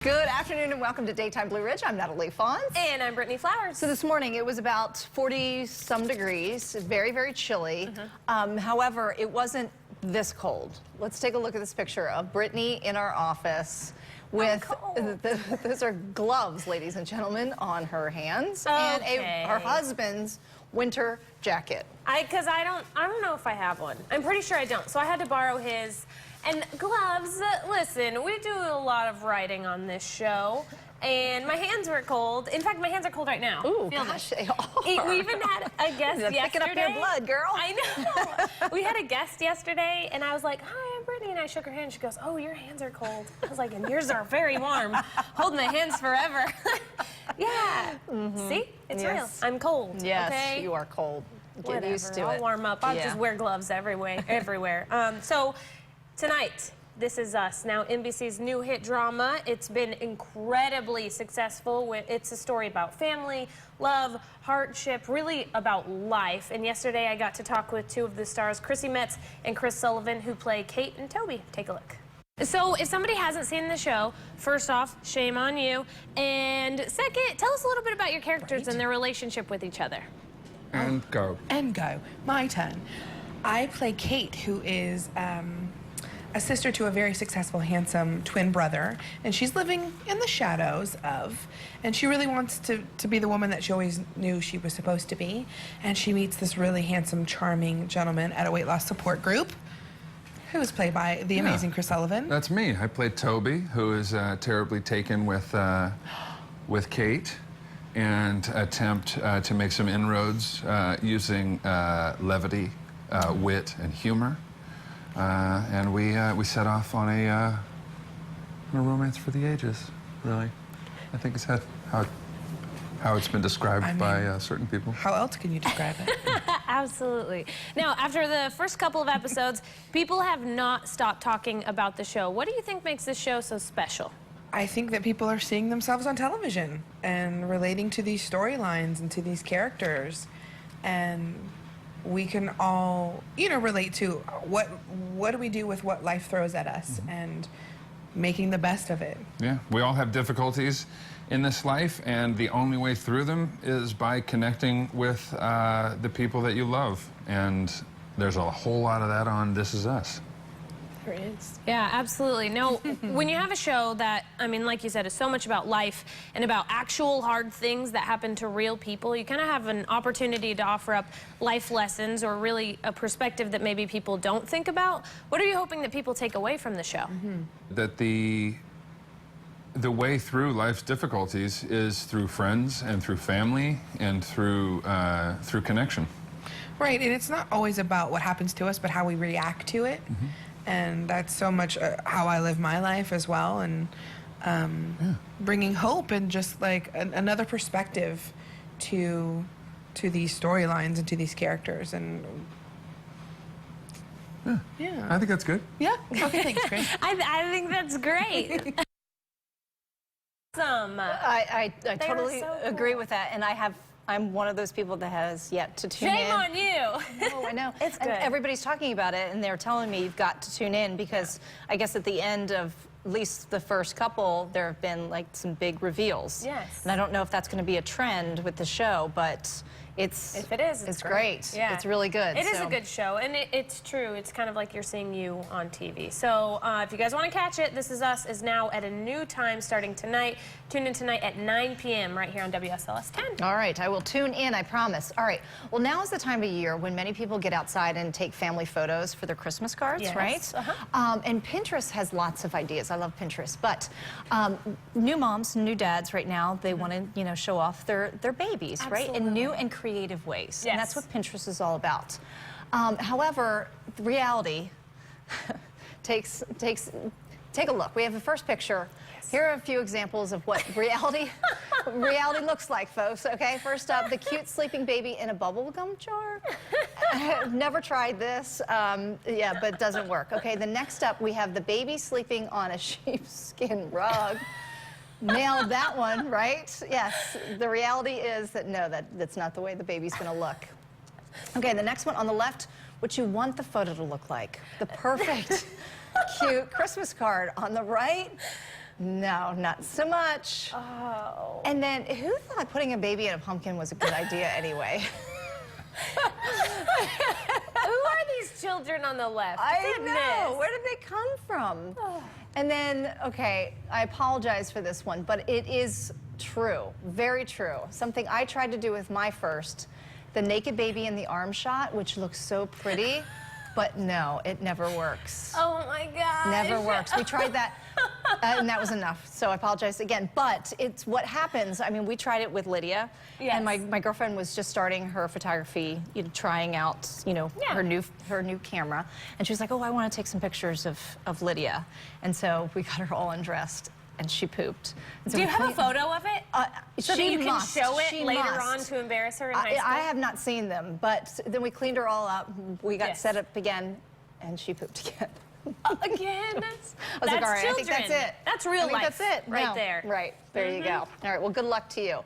Good afternoon and welcome to Daytime Blue Ridge. I'm Natalie And I'm Brittany Flowers. So this morning it was about 40-some degrees, very, very chilly. However, it wasn't this cold. Let's take a look at this picture of Brittany in our office with, those are gloves, ladies and gentlemen, on her hands and her husband's winter jacket. Because I don't know if I have one. I'm pretty sure I don't. So I had to borrow his. And gloves, listen, we do a lot of writing on this show, and my hands were cold. In fact, my hands are cold right now. Ooh, gosh, they are. We even had a guest yesterday. Picking up your blood, girl. I know. We had a guest yesterday, and I was like, "Hi, I'm Brittany," and I shook her hand. She goes, "Oh, your hands are cold." I was like, "And yours are very warm. Hold my hands forever." Yeah. See? It's real. I'm cold. Yes, okay? you are cold. Get used to it. I'll warm up. I'll just wear gloves everywhere. So tonight, This Is Us, now NBC's new hit drama. It's been incredibly successful. It's a story about family, love, hardship, really about life. And yesterday I got to talk with two of the stars, Chrissy Metz and Chris Sullivan, who play Kate and Toby. Take a look. So if somebody hasn't seen the show, first off, shame on you. And second, tell us a little bit about your characters and their relationship with each other. And go. And go. My turn. I play Kate, who is a sister to a very successful, handsome twin brother, and she's living in the shadows of, and she really wants to be the woman that she always knew she was supposed to be. And she meets this really handsome, charming gentleman at a weight loss support group, who is played by the amazing Chris Sullivan. That's me. I play Toby, who is terribly taken with Kate, and attempt to make some inroads using levity, wit, and humor. And we set off on a romance for the ages, really. I think it's how it's been described by certain people. How else can you describe it? Absolutely. Now, after the first couple of episodes, people have not stopped talking about the show. What do you think makes this show so special? I think that people are seeing themselves on television and relating to these storylines and to these characters. And we can all, relate to what do we do with what life throws at us and making the best of it. Yeah, we all have difficulties in this life, and the only way through them is by connecting with the people that you love. And there's a whole lot of that on This Is Us. There is. Yeah, absolutely. Now, when you have a show that, like you said, is so much about life and about actual hard things that happen to real people, you kind of have an opportunity to offer up life lessons or really a perspective that maybe people don't think about. What are you hoping that people take away from the show? That the way through life's difficulties is through friends and through family and through connection. Right, and it's not always about what happens to us, but how we react to it. And that's so much how I live my life as well, and bringing hope and just like another perspective to these storylines and to these characters. And yeah, I think that's good. Yeah. Okay, thanks, Chris. I think that's great. Awesome. I totally agree with that, and I'm one of those people that has yet to tune in. Shame on you. No, I know. It's good. And everybody's talking about it, and they're telling me you've got to tune in because I guess at the end of at least the first couple, there have been like some big reveals. Yes. And I don't know if that's going to be a trend with the show, but if it is, it's great. Yeah. It's really good. It is a good show, and it's true. It's kind of like you're seeing you on TV. So if you guys want to catch it, This Is Us is now at a new time starting tonight. Tune in tonight at 9 p.m. right here on WSLS 10. All right, I will tune in, I promise. All right, well, now is the time of year when many people get outside and take family photos for their Christmas cards, right? And Pinterest has lots of ideas. I love Pinterest, but new moms, new dads right now, they want to, show off their babies, right? In new and creative ways. Yes. And that's what Pinterest is all about. However, reality take a look. We have the first picture. Here are a few examples of what reality looks like, folks, okay? First up, the cute sleeping baby in a bubble gum jar. I have never tried this, yeah, but it doesn't work. Okay, the next up, we have the baby sleeping on a sheepskin rug. Nailed that one, right? Yes, the reality is that no, that's not the way the baby's gonna look. Okay, the next one on the left, what you want the photo to look like. The perfect, cute Christmas card. On the right, No, not so much. Oh. And then who thought putting a baby in a pumpkin was a good idea anyway? Who are these children on the left? I Goodness. know. Where did they come from? And then, okay, I apologize for this one, but it is true, very true. Something I tried to do with my first, the naked baby in the arm shot, which looks so pretty, but no, it never works. Oh my gosh. Never works. We tried that, and that was enough. So I apologize again. But it's what happens. I mean, we tried it with Lydia, Yes. and my girlfriend was just starting her photography, trying out, Yeah. her new camera, and she was like, "Oh, I want to take some pictures of Lydia," and so we got her all undressed, and she pooped. And so Do you we have a cleaned- photo of it? So that she you can must. show it She later must. on to embarrass her in high school? I have not seen them, but then we cleaned her all up. We got Yes. set up again, and she pooped again. Again? I was That's like, all right, children. I think that's it. That's real I think life that's it. right No. there. Right, there you go. All right, well, good luck to you.